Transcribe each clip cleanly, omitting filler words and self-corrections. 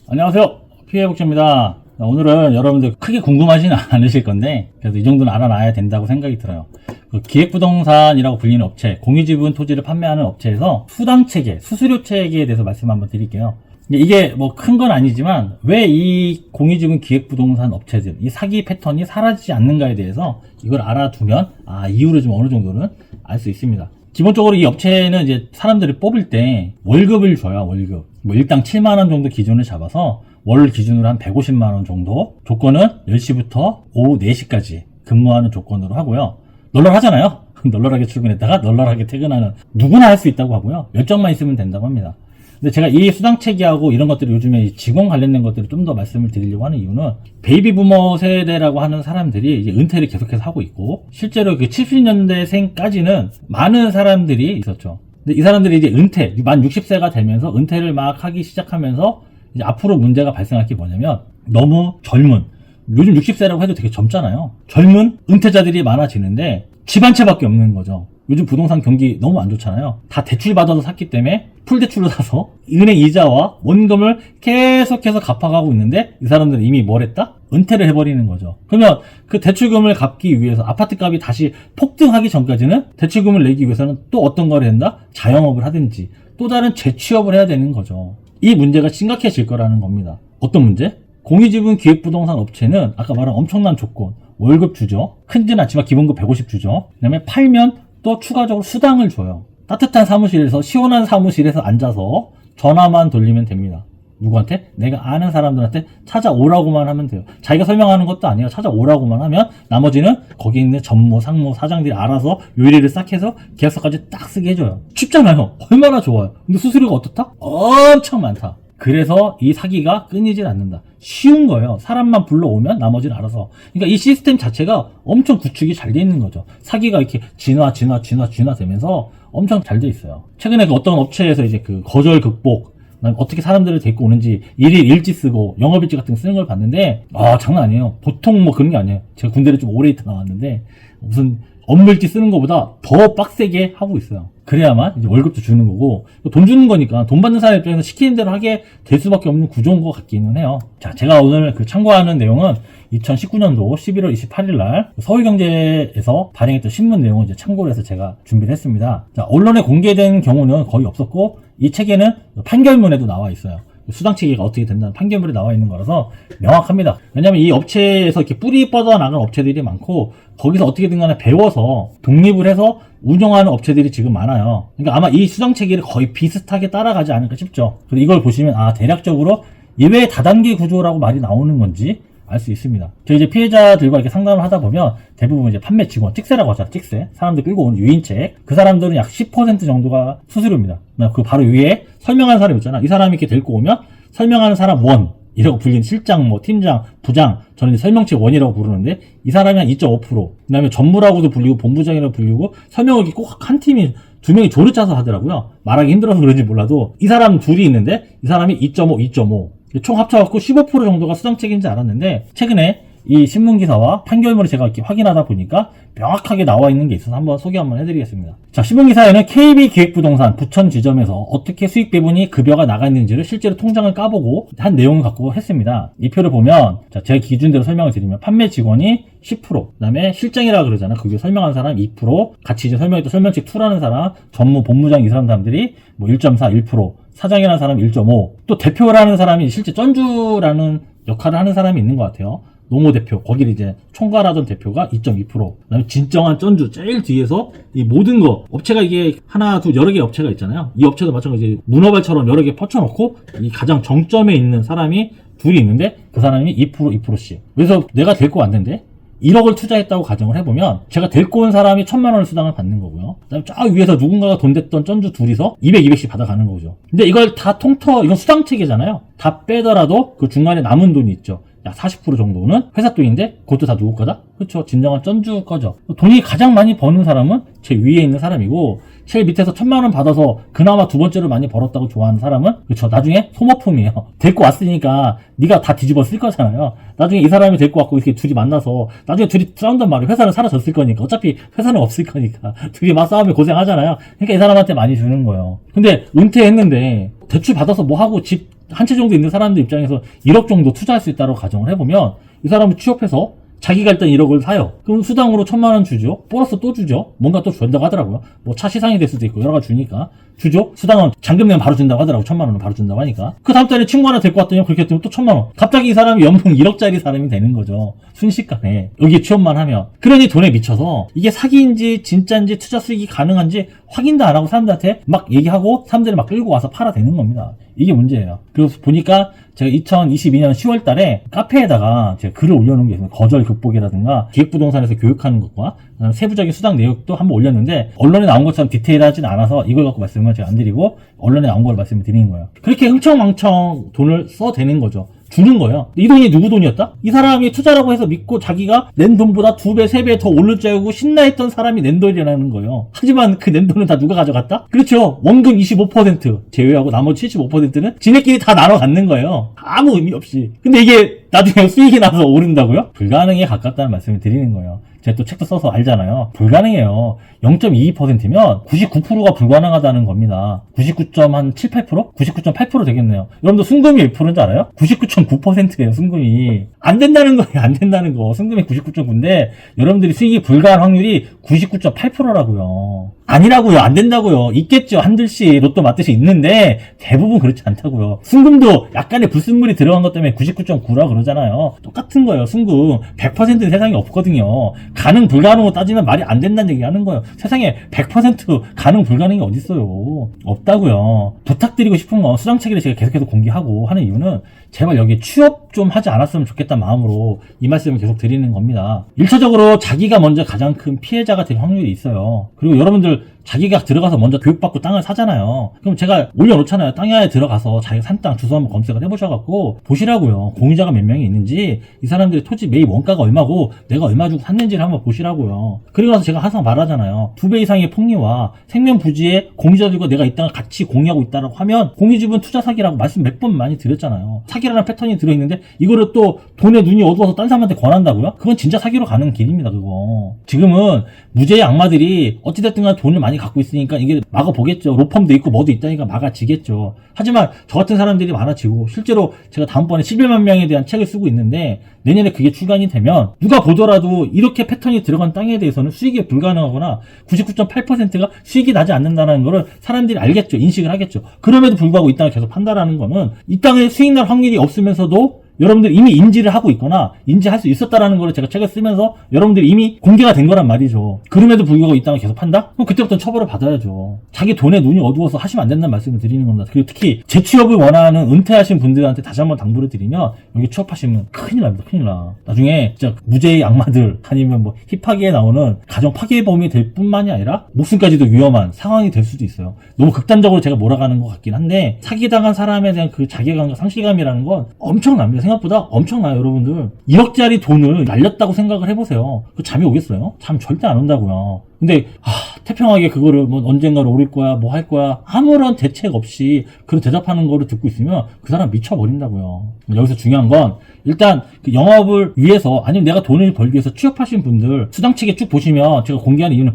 안녕하세요. 피해복지입니다. 오늘은 여러분들 크게 궁금하지는 않으실 건데 그래도 이 정도는 알아놔야 된다고 생각이 들어요. 그 기획부동산이라고 불리는 업체, 공유지분 토지를 판매하는 업체에서 수당체계, 수수료체계에 대해서 말씀 한번 드릴게요. 이게 뭐 큰 건 아니지만 왜 이 공유지분 기획부동산 업체들 이 사기 패턴이 사라지지 않는가에 대해서 이걸 알아두면 이유를 좀 어느 정도는 알 수 있습니다. 기본적으로 이 업체는 이제 사람들을 뽑을 때 월급을 줘요. 월급. 뭐 일당 7만원 정도 기준을 잡아서 월 기준으로 한 150만원 정도, 조건은 10시부터 오후 4시까지 근무하는 조건으로 하고요. 널널하잖아요. 널널하게 출근했다가 널널하게 퇴근하는, 누구나 할 수 있다고 하고요. 열정만 있으면 된다고 합니다. 근데 제가 이 수당체계하고 이런 것들이 요즘에 직원 관련된 것들을 좀 더 말씀을 드리려고 하는 이유는, 베이비 부머 세대라고 하는 사람들이 이제 은퇴를 계속해서 하고 있고, 실제로 그 70년대생까지는 많은 사람들이 있었죠. 근데 이 사람들이 이제 은퇴, 만 60세가 되면서 은퇴를 막 하기 시작하면서 이제 앞으로 문제가 발생할 게 뭐냐면, 너무 젊은, 요즘 60세라고 해도 되게 젊잖아요. 젊은 은퇴자들이 많아지는데 집 한 채밖에 없는 거죠. 요즘 부동산 경기 너무 안 좋잖아요. 다 대출 받아서 샀기 때문에 풀대출로 사서 은행 이자와 원금을 계속해서 갚아가고 있는데, 이 사람들은 이미 뭘 했다? 은퇴를 해버리는 거죠. 그러면 그 대출금을 갚기 위해서, 아파트 값이 다시 폭등하기 전까지는 대출금을 내기 위해서는 또 어떤 걸 해야 된다? 자영업을 하든지 또 다른 재취업을 해야 되는 거죠. 이 문제가 심각해질 거라는 겁니다. 어떤 문제? 공유지분 기획부동산 업체는 아까 말한 엄청난 조건, 월급 주죠. 큰지는 않지만 기본급 150 주죠. 그 다음에 팔면 또 추가적으로 수당을 줘요. 따뜻한 사무실에서, 시원한 사무실에서 앉아서 전화만 돌리면 됩니다. 누구한테? 내가 아는 사람들한테 찾아오라고만 하면 돼요. 자기가 설명하는 것도 아니에요. 찾아오라고만 하면 나머지는 거기 있는 전무, 상무, 사장들이 알아서 요일을 싹 해서 계약서까지 딱 쓰게 해줘요. 쉽잖아요. 얼마나 좋아요. 근데 수수료가 어떻다? 엄청 많다. 그래서 이 사기가 끊이질 않는다. 쉬운 거예요. 사람만 불러오면 나머지는 알아서. 그러니까 이 시스템 자체가 엄청 구축이 잘 돼 있는 거죠. 사기가 이렇게 진화 되면서 엄청 잘 돼 있어요. 최근에 그 어떤 업체에서 이제 그 거절 극복, 어떻게 사람들을 데리고 오는지 일일 일지 쓰고 영업일지 같은 거 쓰는 걸 봤는데, 장난 아니에요. 보통 뭐 그런 게 아니에요. 제가 군대를 좀 오래 있다 나왔는데 무슨 업무일지 쓰는 것보다 더 빡세게 하고 있어요. 그래야만 이제 월급도 주는 거고, 돈 주는 거니까 돈 받는 사람 입장에서 시키는 대로 하게 될 수밖에 없는 구조인 것 같기는 해요. 자, 제가 오늘 그 참고하는 내용은 2019년도 11월 28일 날 서울경제에서 발행했던 신문 내용을 이제 참고를 해서 제가 준비를 했습니다. 자, 언론에 공개된 경우는 거의 없었고, 이 책에는 판결문에도 나와 있어요. 수당체계가 어떻게 된다는 판결문에 나와 있는 거라서 명확합니다. 왜냐면 이 업체에서 이렇게 뿌리 뻗어나간 업체들이 많고, 거기서 어떻게든 간에 배워서 독립을 해서 운영하는 업체들이 지금 많아요. 그러니까 아마 이 수당체계를 거의 비슷하게 따라가지 않을까 싶죠. 그래서 이걸 보시면 대략적으로 예외 다단계 구조라고 말이 나오는 건지 알 수 있습니다. 저희 이제 피해자들과 이렇게 상담을 하다 보면 대부분 이제 판매 직원, 찍새라고 하잖아요. 찍새. 사람들 끌고 오는 유인책. 그 사람들은 약 10% 정도가 수수료입니다. 그 바로 위에 설명하는 사람 있잖아. 이 사람이 이렇게 데리고 오면 설명하는 사람 원, 이라고 불리는 실장, 팀장, 부장, 저는 이제 설명책 원이라고 부르는데, 이 사람이 한 2.5%, 그 다음에 전무라고도 불리고 본부장이라고 불리고, 설명을 이렇게 꼭 한 팀이, 두 명이 조를 짜서 하더라고요. 말하기 힘들어서 그런지 몰라도 이 사람 둘이 있는데 이 사람이 2.5, 총 합쳐갖고 15% 정도가 수당책인지 알았는데, 최근에 이 신문기사와 판결문을 제가 이렇게 확인하다 보니까 명확하게 나와 있는 게 있어서 한번 소개 한번 해드리겠습니다. 자, 신문기사에는 KB기획부동산 부천 지점에서 어떻게 수익 배분이 급여가 나가 있는지를 실제로 통장을 까보고 한 내용을 갖고 했습니다. 이 표를 보면, 자, 제 기준대로 설명을 드리면 판매 직원이 10%, 그 다음에 실장이라고 그러잖아. 그게 설명하는 사람 2%, 같이 이제 설명했던 설명책 2라는 사람, 전무, 본부장 이 사람들이 뭐 1.4, 1%, 사장이라는 사람이 1.5, 또 대표라는 사람이 실제 쩐주라는 역할을 하는 사람이 있는 것 같아요. 노모 대표, 거기를 이제 총괄하던 대표가 2.2%. 그다음에 진정한 쩐주 제일 뒤에서 이 모든 거, 업체가 이게 하나, 둘, 여러 개 업체가 있잖아요. 이 업체도 마찬가지 문어발처럼 여러 개 뻗쳐놓고 이 가장 정점에 있는 사람이 둘이 있는데, 그 사람이 2%씩. 그래서 내가 데리고 왔는데 1억을 투자했다고 가정을 해보면, 제가 데리고 온 사람이 1,000만 원을 수당을 받는 거고요. 그다음에 쫙 위에서 누군가가 돈 댔던 쩐주 둘이서 200씩 받아가는 거죠. 근데 이걸 다 이건 수당체계잖아요. 다 빼더라도 그 중간에 남은 돈이 있죠. 약 40% 정도는 회사 돈인데, 그것도 다 누구 거다? 그렇죠. 진정한 쩐주 거죠. 돈이 가장 많이 버는 사람은 제 위에 있는 사람이고, 제일 밑에서 1,000만 원 받아서 그나마 두 번째로 많이 벌었다고 좋아하는 사람은, 그렇죠, 나중에 소모품이에요. 데리고 왔으니까 네가 다 뒤집어 쓸 거잖아요. 나중에 이 사람이 데리고 왔고 이렇게 둘이 만나서 나중에 둘이 싸운단 말이에요. 회사는 사라졌을 거니까. 어차피 회사는 없을 거니까. 둘이 막 싸우면 고생하잖아요. 그러니까 이 사람한테 많이 주는 거예요. 근데 은퇴했는데 대출 받아서 뭐 하고 집 한 채 정도 있는 사람들 입장에서 1억 정도 투자할 수 있다고 가정을 해보면 이 사람은 취업해서 자기가 일단 1억을 사요. 그럼 수당으로 1,000만 원 주죠. 보너스 또 주죠. 뭔가 또 준다고 하더라고요. 뭐 차 시상이 될 수도 있고 여러 가지 주니까 주죠. 수당은 잔금 내면 바로 준다고 하더라고. 1,000만 원은 바로 준다고 하니까. 그 다음 달에 친구 하나 데리고 왔더니 그렇게 했더니 또 1,000만 원. 갑자기 이 사람이 연봉 1억짜리 사람이 되는 거죠. 순식간에. 여기에 취업만 하면. 그러니 돈에 미쳐서 이게 사기인지 진짜인지 투자 수익이 가능한지 확인도 안 하고 사람들한테 막 얘기하고 사람들을 막 끌고 와서 팔아 되는 겁니다. 이게 문제예요. 그래서 보니까 제가 2022년 10월 달에 카페에다가 제가 글을 올려놓은 게 있습니다. 거절 극복이라든가 기획부동산에서 교육하는 것과 세부적인 수당 내역도 한번 올렸는데 언론에 나온 것처럼 디테일하진 않아서 이걸 갖고 말씀을 제가 안 드리고 언론에 나온 걸 말씀을 드리는 거예요. 그렇게 흥청망청 돈을 써대는 거죠. 주는 거예요. 이 돈이 누구 돈이었다? 이 사람이 투자라고 해서 믿고 자기가 낸 돈보다 2배, 3배 더 오를 줄 알고 신나했던 사람이 낸 돈이라는 거예요. 하지만 그 낸 돈은 다 누가 가져갔다? 그렇죠. 원금 25% 제외하고 나머지 75%는 지네끼리 다 나눠 갖는 거예요. 아무 의미 없이. 근데 이게 나중에 수익이 나서 오른다고요? 불가능에 가깝다는 말씀을 드리는 거예요. 제가 또 책도 써서 알잖아요. 불가능해요. 0.22%면 99%가 불가능하다는 겁니다. 99.7, 8%? 99.8% 되겠네요. 여러분들 순금이 몇 프로인 줄 알아요? 99.9%예요, 순금이. 안 된다는 거예요, 안 된다는 거. 순금이 99.9인데 여러분들이 수익이 불가한 확률이 99.8%라고요. 아니라고요, 안 된다고요. 있겠죠, 한둘씩 로또 맞듯이 있는데 대부분 그렇지 않다고요. 순금도 약간의 불순물이 들어간 것 때문에 99.9라고 그러잖아요. 똑같은 거예요, 순금. 100%는 세상에 없거든요. 가능 불가능으로 따지면 말이 안 된다는 얘기 하는 거예요. 세상에 100% 가능 불가능이 어딨어요. 없다고요. 부탁드리고 싶은 건 수당체계를 제가 계속해서 공개하고 하는 이유는 제발 여기에 취업 좀 하지 않았으면 좋겠다는 마음으로 이 말씀을 계속 드리는 겁니다. 1차적으로 자기가 먼저 가장 큰 피해자가 될 확률이 있어요. 그리고 여러분들 자기가 들어가서 먼저 교육받고 땅을 사잖아요. 그럼 제가 올려놓잖아요. 땅에 안에 들어가서 자기가 산 땅 주소 한번 검색을 해보셔갖고 보시라고요. 공유자가 몇 명이 있는지, 이 사람들의 토지 매입 원가가 얼마고 내가 얼마 주고 샀는지를 한번 보시라고요. 그리고 나서 제가 항상 말하잖아요. 2배 이상의 폭리와 생명 부지에 공유자들과 내가 이 땅을 같이 공유하고 있다라고 하면 공유지분 투자 사기라고 말씀 몇 번 많이 드렸잖아요. 사기라는 패턴이 들어있는데 이거를 또 돈에 눈이 어두워서 딴 사람한테 권한다고요? 그건 진짜 사기로 가는 길입니다, 그거. 지금은 무죄의 악마들이 어찌됐든 간 돈을 많이 갖고 있으니까 이게 막아보겠죠. 로펌도 있고 뭐도 있다니까 막아지겠죠. 하지만 저 같은 사람들이 많아지고, 실제로 제가 다음번에 11만 명에 대한 책을 쓰고 있는데 내년에 그게 출간이 되면 누가 보더라도 이렇게 패턴이 들어간 땅에 대해서는 수익이 불가능하거나 99.8%가 수익이 나지 않는다는 거를 사람들이 알겠죠. 인식을 하겠죠. 그럼에도 불구하고 이 땅을 계속 판다라는 거는 이 땅에 수익 날 확률이 없으면서도 여러분들 이미 인지를 하고 있거나 인지할 수 있었다라는 걸 제가 책을 쓰면서 여러분들이 이미 공개가 된 거란 말이죠. 그럼에도 불구하고 이 땅을 계속 판다? 그럼 그때부터는 처벌을 받아야죠. 자기 돈에 눈이 어두워서 하시면 안 된다는 말씀을 드리는 겁니다. 그리고 특히 재취업을 원하는 은퇴하신 분들한테 다시 한번 당부를 드리면, 여기 취업하시면 큰일 납니다. 큰일 나. 나중에 진짜 무죄의 악마들 아니면 뭐 힙하게 나오는 가정 파괴범이 될 뿐만이 아니라 목숨까지도 위험한 상황이 될 수도 있어요. 너무 극단적으로 제가 몰아가는 것 같긴 한데 사기당한 사람에 대한 그 자괴감과 상실감이라는 건 엄청납니다. 생각보다 엄청나요, 여러분들. 1억짜리 돈을 날렸다고 생각을 해보세요. 그 잠이 오겠어요? 잠 절대 안 온다고요. 근데 태평하게 그거를 뭐 언젠가는 오를 거야, 뭐 할 거야, 아무런 대책 없이 그런 대답하는 거를 듣고 있으면 그 사람 미쳐버린다고요. 여기서 중요한 건 일단 그 영업을 위해서, 아니면 내가 돈을 벌기 위해서 취업하신 분들 수당체계 쭉 보시면 제가 공개하는 이유는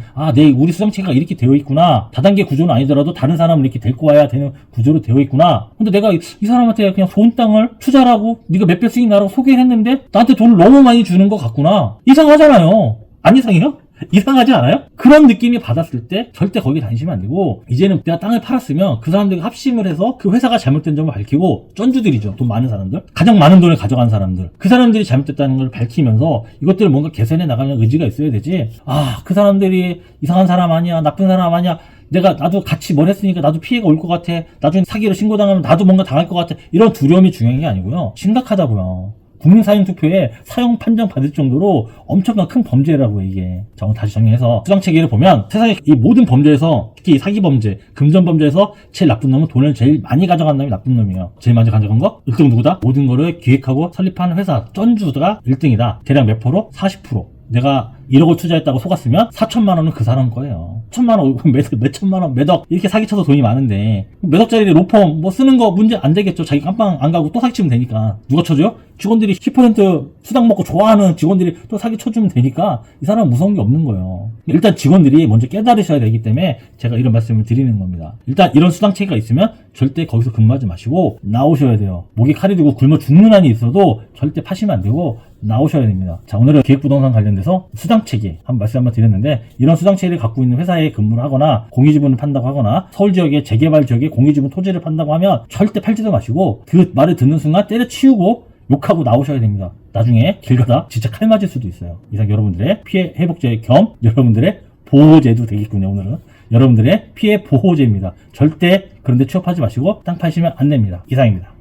우리 수당체계가 이렇게 되어 있구나. 다단계 구조는 아니더라도 다른 사람을 이렇게 데리고 와야 되는 구조로 되어 있구나. 근데 내가 이 사람한테 그냥 좋은 땅을 투자라고 네가 몇 배 수익 나라고 소개를 했는데 나한테 돈을 너무 많이 주는 것 같구나. 이상하잖아요. 안 이상해요? 이상하지 않아요? 그런 느낌이 받았을 때 절대 거기 다니시면 안 되고, 이제는 내가 땅을 팔았으면 그 사람들과 합심을 해서 그 회사가 잘못된 점을 밝히고, 쩐주들이죠. 돈 많은 사람들, 가장 많은 돈을 가져간 사람들, 그 사람들이 잘못됐다는 걸 밝히면서 이것들을 뭔가 개선해 나가는 의지가 있어야 되지. 그 사람들이 이상한 사람 아니야, 나쁜 사람 아니야, 나도 같이 뭘 했으니까 나도 피해가 올 것 같아, 나중에 사기로 신고당하면 나도 뭔가 당할 것 같아, 이런 두려움이 중요한 게 아니고요. 심각하다고요. 국민사용투표에 사형 판정 받을 정도로 엄청난 큰 범죄라고, 이게. 다시 정리해서 수당체계를 보면 세상에 이 모든 범죄에서, 특히 사기범죄, 금전범죄에서 제일 나쁜 놈은 돈을 제일 많이 가져간 놈이 나쁜 놈이에요. 제일 많이 가져간 거? 1등 누구다? 모든 거를 기획하고 설립하는 회사 쩐주가 1등이다. 대략 몇 프로? 40%. 내가 1억을 투자했다고 속았으면 4천만 원은 그 사람 거예요. 1천만 원, 몇 천만 원, 몇 억, 이렇게 사기쳐서 돈이 많은데 몇 억짜리 로펌 뭐 쓰는 거 문제 안 되겠죠. 자기 깜빵 안 가고 또 사기치면 되니까. 누가 쳐줘요? 직원들이 10% 수당 먹고 좋아하는 직원들이 또 사기 쳐주면 되니까 이 사람은 무서운 게 없는 거예요. 일단 직원들이 먼저 깨달으셔야 되기 때문에 제가 이런 말씀을 드리는 겁니다. 일단 이런 수당체계가 있으면 절대 거기서 근무하지 마시고 나오셔야 돼요. 목에 칼이 들고 굶어 죽는 한이 있어도 절대 파시면 안 되고 나오셔야 됩니다. 자, 오늘은 기획부동산 관련돼서 수당체계 말씀 한번 드렸는데, 이런 수당체계를 갖고 있는 회사에 근무를 하거나 공유지분을 판다고 하거나 서울 지역의 재개발 지역에 공유지분 토지를 판다고 하면 절대 팔지도 마시고 그 말을 듣는 순간 때려치우고 욕하고 나오셔야 됩니다. 나중에 길 가다 진짜 칼 맞을 수도 있어요. 이상 여러분들의 피해 회복제 겸 여러분들의 보호제도 되겠군요. 오늘은 여러분들의 피해 보호제입니다. 절대 그런데 취업하지 마시고 땅 파시면 안 됩니다. 이상입니다.